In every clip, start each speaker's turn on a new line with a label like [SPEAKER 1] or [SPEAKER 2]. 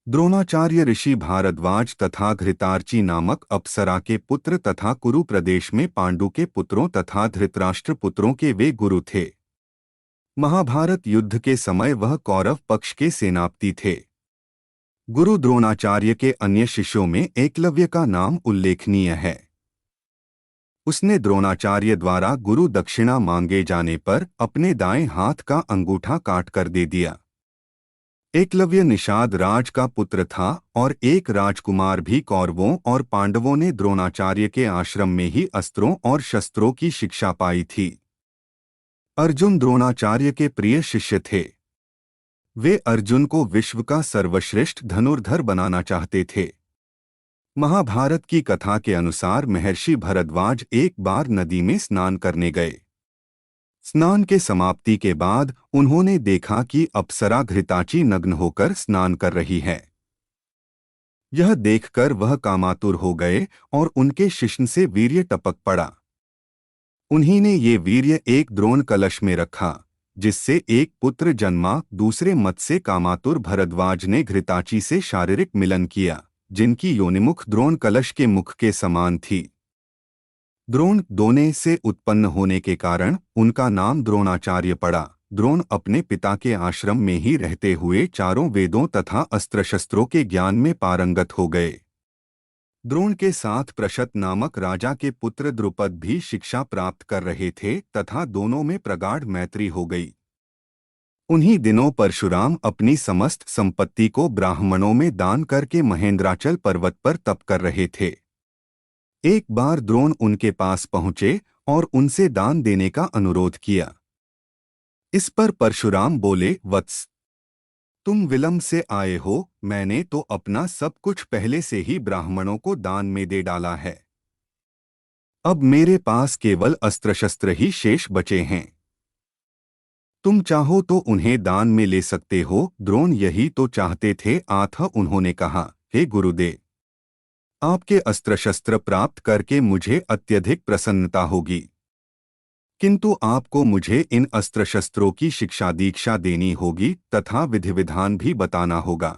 [SPEAKER 1] द्रोणाचार्य ऋषि भारद्वाज तथा घृतार्ची नामक अप्सरा के पुत्र तथा कुरु प्रदेश में पांडु के पुत्रों तथा धृतराष्ट्र पुत्रों के वे गुरु थे। महाभारत युद्ध के समय वह कौरव पक्ष के सेनापति थे। गुरु द्रोणाचार्य के अन्य शिष्यों में एकलव्य का नाम उल्लेखनीय है। उसने द्रोणाचार्य द्वारा गुरु दक्षिणा मांगे जाने पर अपने दाएं हाथ का अंगूठा काट कर दे दिया। एकलव्य निषाद राज का पुत्र था और एक राजकुमार भी कौरवों और पांडवों ने द्रोणाचार्य के आश्रम में ही अस्त्रों और शस्त्रों की शिक्षा पाई थी। अर्जुन द्रोणाचार्य के प्रिय शिष्य थे। वे अर्जुन को विश्व का सर्वश्रेष्ठ धनुर्धर बनाना चाहते थे। महाभारत की कथा के अनुसार महर्षि भरद्वाज एक बार नदी में स्नान करने गए। स्नान के समाप्ति के बाद उन्होंने देखा कि अप्सरा घृताची नग्न होकर स्नान कर रही है। यह देखकर वह कामातुर हो गए और उनके शिश्न से वीर्य टपक पड़ा। उन्हीं ने ये वीर्य एक द्रोण कलश में रखा, जिससे एक पुत्र जन्मा। दूसरे मत से कामातुर भरद्वाज ने घृताची से शारीरिक मिलन किया, जिनकी योनिमुख द्रोण कलश के मुख के समान थी। द्रोण दोने से उत्पन्न होने के कारण उनका नाम द्रोणाचार्य पड़ा। द्रोण अपने पिता के आश्रम में ही रहते हुए चारों वेदों तथा अस्त्र शस्त्रों के ज्ञान में पारंगत हो गए। द्रोण के साथ प्रशत नामक राजा के पुत्र द्रुपद भी शिक्षा प्राप्त कर रहे थे तथा दोनों में प्रगाढ़ मैत्री हो गई। उन्हीं दिनों परशुराम अपनी समस्त संपत्ति को ब्राह्मणों में दान करके महेंद्राचल पर्वत पर तप कर रहे थे। एक बार द्रोण उनके पास पहुंचे और उनसे दान देने का अनुरोध किया। इस पर परशुराम बोले, वत्स, तुम विलंब से आए हो। मैंने तो अपना सब कुछ पहले से ही ब्राह्मणों को दान में दे डाला है। अब मेरे पास केवल अस्त्र शस्त्र ही शेष बचे हैं। तुम चाहो तो उन्हें दान में ले सकते हो। द्रोण यही तो चाहते थे। अतः उन्होंने कहा, हे गुरुदेव, आपके अस्त्र शस्त्र प्राप्त करके मुझे अत्यधिक प्रसन्नता होगी, किंतु आपको मुझे इन अस्त्र शस्त्रों की शिक्षा दीक्षा देनी होगी तथा विधि विधान भी बताना होगा।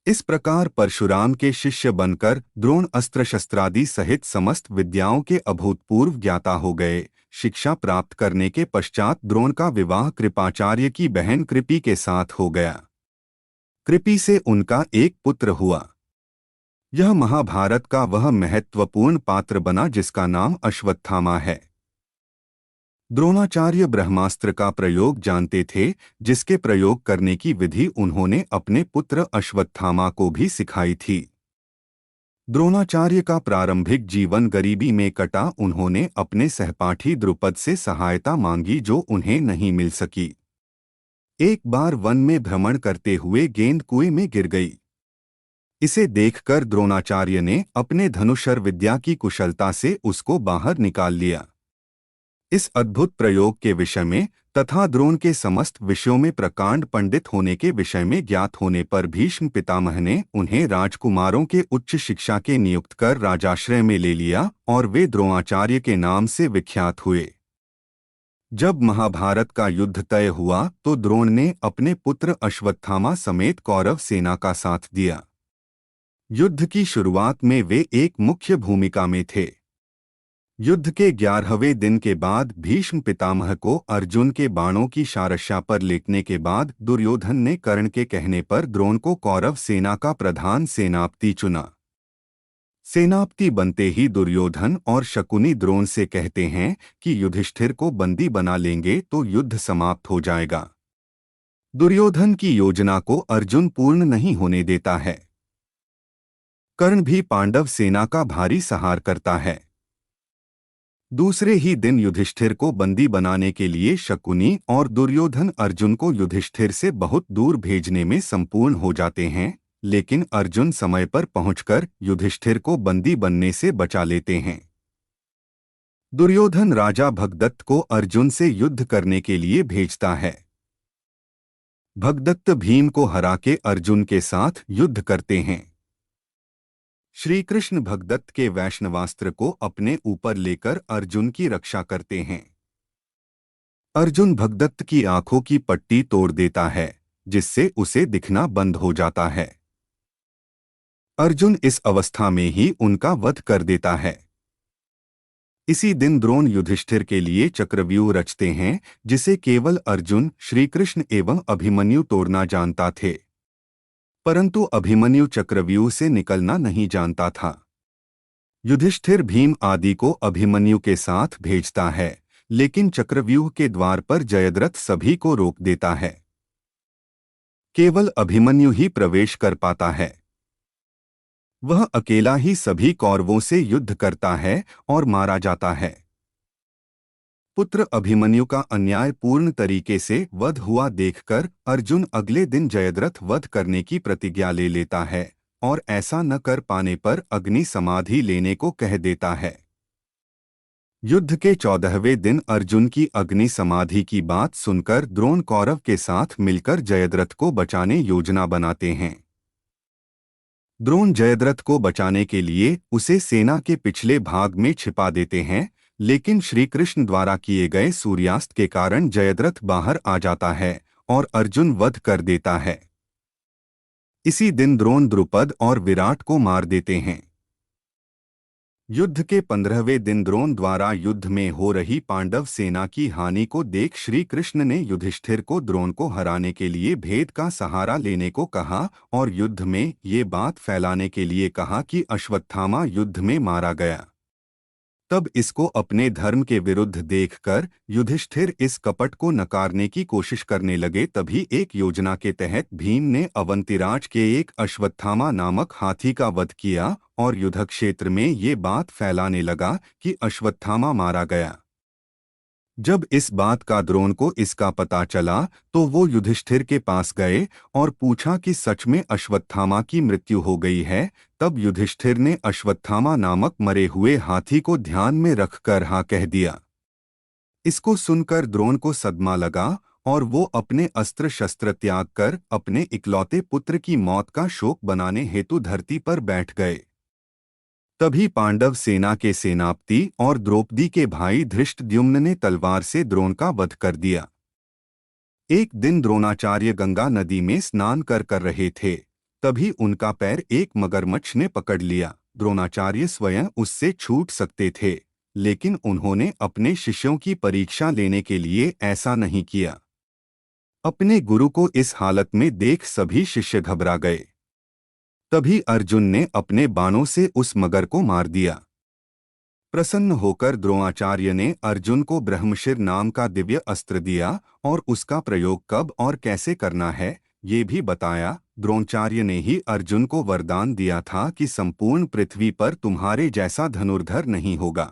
[SPEAKER 1] इस प्रकार परशुराम के शिष्य बनकर द्रोण अस्त्र शस्त्रादि सहित समस्त विद्याओं के अभूतपूर्व ज्ञाता हो गए। शिक्षा प्राप्त करने के पश्चात द्रोण का विवाह कृपाचार्य की बहन कृपि के साथ हो गया। कृपि से उनका एक पुत्र हुआ। यह महाभारत का वह महत्वपूर्ण पात्र बना जिसका नाम अश्वत्थामा है। द्रोणाचार्य ब्रह्मास्त्र का प्रयोग जानते थे, जिसके प्रयोग करने की विधि उन्होंने अपने पुत्र अश्वत्थामा को भी सिखाई थी। द्रोणाचार्य का प्रारंभिक जीवन गरीबी में कटा। उन्होंने अपने सहपाठी द्रुपद से सहायता मांगी, जो उन्हें नहीं मिल सकी। एक बार वन में भ्रमण करते हुए गेंद कुएं में गिर गई। इसे देखकर द्रोणाचार्य ने अपने धनुषर विद्या की कुशलता से उसको बाहर निकाल लिया। इस अद्भुत प्रयोग के विषय में तथा द्रोण के समस्त विषयों में प्रकांड पंडित होने के विषय में ज्ञात होने पर भीष्म पितामह ने उन्हें राजकुमारों के उच्च शिक्षा के नियुक्त कर राजाश्रय में ले लिया और वे द्रोणाचार्य के नाम से विख्यात हुए। जब महाभारत का युद्ध तय हुआ तो द्रोण ने अपने पुत्र अश्वत्थामा समेत कौरव सेना का साथ दिया। युद्ध की शुरुआत में वे एक मुख्य भूमिका में थे। युद्ध के 11वें दिन के बाद भीष्म पितामह को अर्जुन के बाणों की शारशा पर लेटने के बाद दुर्योधन ने कर्ण के कहने पर द्रोण को कौरव सेना का प्रधान सेनापति चुना। सेनापति बनते ही दुर्योधन और शकुनी द्रोण से कहते हैं कि युधिष्ठिर को बंदी बना लेंगे तो युद्ध समाप्त हो जाएगा। दुर्योधन की योजना को अर्जुन पूर्ण नहीं होने देता है। कर्ण भी पांडव सेना का भारी सहार करता है। दूसरे ही दिन युधिष्ठिर को बंदी बनाने के लिए शकुनी और दुर्योधन अर्जुन को युधिष्ठिर से बहुत दूर भेजने में संपूर्ण हो जाते हैं, लेकिन अर्जुन समय पर पहुंचकर युधिष्ठिर को बंदी बनने से बचा लेते हैं। दुर्योधन राजा भगदत्त को अर्जुन से युद्ध करने के लिए भेजता है। भगदत्त भीम को हरा के अर्जुन के साथ युद्ध करते हैं। श्री कृष्ण भगदत्त के वैष्णवास्त्र को अपने ऊपर लेकर अर्जुन की रक्षा करते हैं। अर्जुन भगदत्त की आंखों की पट्टी तोड़ देता है, जिससे उसे दिखना बंद हो जाता है। अर्जुन इस अवस्था में ही उनका वध कर देता है। इसी दिन द्रोण युधिष्ठिर के लिए चक्रव्यूह रचते हैं, जिसे केवल अर्जुन, श्रीकृष्ण एवं अभिमन्यु तोड़ना जानता थे। परंतु अभिमन्यु चक्रव्यूह से निकलना नहीं जानता था। युधिष्ठिर भीम आदि को अभिमन्यु के साथ भेजता है, लेकिन चक्रव्यूह के द्वार पर जयद्रथ सभी को रोक देता है। केवल अभिमन्यु ही प्रवेश कर पाता है। वह अकेला ही सभी कौरवों से युद्ध करता है और मारा जाता है। पुत्र अभिमन्यु का अन्यायपूर्ण तरीके से वध हुआ देखकर अर्जुन अगले दिन जयद्रथ वध करने की प्रतिज्ञा ले लेता है और ऐसा न कर पाने पर अग्नि समाधि लेने को कह देता है। युद्ध के 14वें दिन अर्जुन की अग्नि समाधि की बात सुनकर द्रोण कौरव के साथ मिलकर जयद्रथ को बचाने योजना बनाते हैं। द्रोण जयद्रथ को बचाने के लिए उसे सेना के पिछले भाग में छिपा देते हैं, लेकिन श्रीकृष्ण द्वारा किए गए सूर्यास्त के कारण जयद्रथ बाहर आ जाता है और अर्जुन वध कर देता है। इसी दिन द्रोण द्रुपद और विराट को मार देते हैं। युद्ध के 15वें दिन द्रोण द्वारा युद्ध में हो रही पांडव सेना की हानि को देख श्री कृष्ण ने युधिष्ठिर को द्रोण को हराने के लिए भेद का सहारा लेने को कहा और युद्ध में ये बात फैलाने के लिए कहा कि अश्वत्थामा युद्ध में मारा गया। तब इसको अपने धर्म के विरुद्ध देखकर युधिष्ठिर इस कपट को नकारने की कोशिश करने लगे। तभी एक योजना के तहत भीम ने अवंतिराज के एक अश्वत्थामा नामक हाथी का वध किया और युद्ध क्षेत्र में ये बात फैलाने लगा कि अश्वत्थामा मारा गया। जब इस बात का द्रोण को इसका पता चला तो वो युधिष्ठिर के पास गए और पूछा कि सच में अश्वत्थामा की मृत्यु हो गई है। तब युधिष्ठिर ने अश्वत्थामा नामक मरे हुए हाथी को ध्यान में रखकर हाँ कह दिया। इसको सुनकर द्रोण को सदमा लगा और वो अपने अस्त्र शस्त्र त्याग कर अपने इकलौते पुत्र की मौत का शोक बनाने हेतु धरती पर बैठ गए। तभी पांडव सेना के सेनापति और द्रौपदी के भाई धृष्टद्युम्न ने तलवार से द्रोण का वध कर दिया। एक दिन द्रोणाचार्य गंगा नदी में स्नान कर रहे थे, तभी उनका पैर एक मगरमच्छ ने पकड़ लिया। द्रोणाचार्य स्वयं उससे छूट सकते थे, लेकिन उन्होंने अपने शिष्यों की परीक्षा लेने के लिए ऐसा नहीं किया। अपने गुरु को इस हालत में देख सभी शिष्य घबरा गए। तभी अर्जुन ने अपने बाणों से उस मगर को मार दिया। प्रसन्न होकर द्रोणाचार्य ने अर्जुन को ब्रह्मशिर नाम का दिव्य अस्त्र दिया और उसका प्रयोग कब और कैसे करना है ये भी बताया। द्रोणाचार्य ने ही अर्जुन को वरदान दिया था कि संपूर्ण पृथ्वी पर तुम्हारे जैसा धनुर्धर नहीं होगा।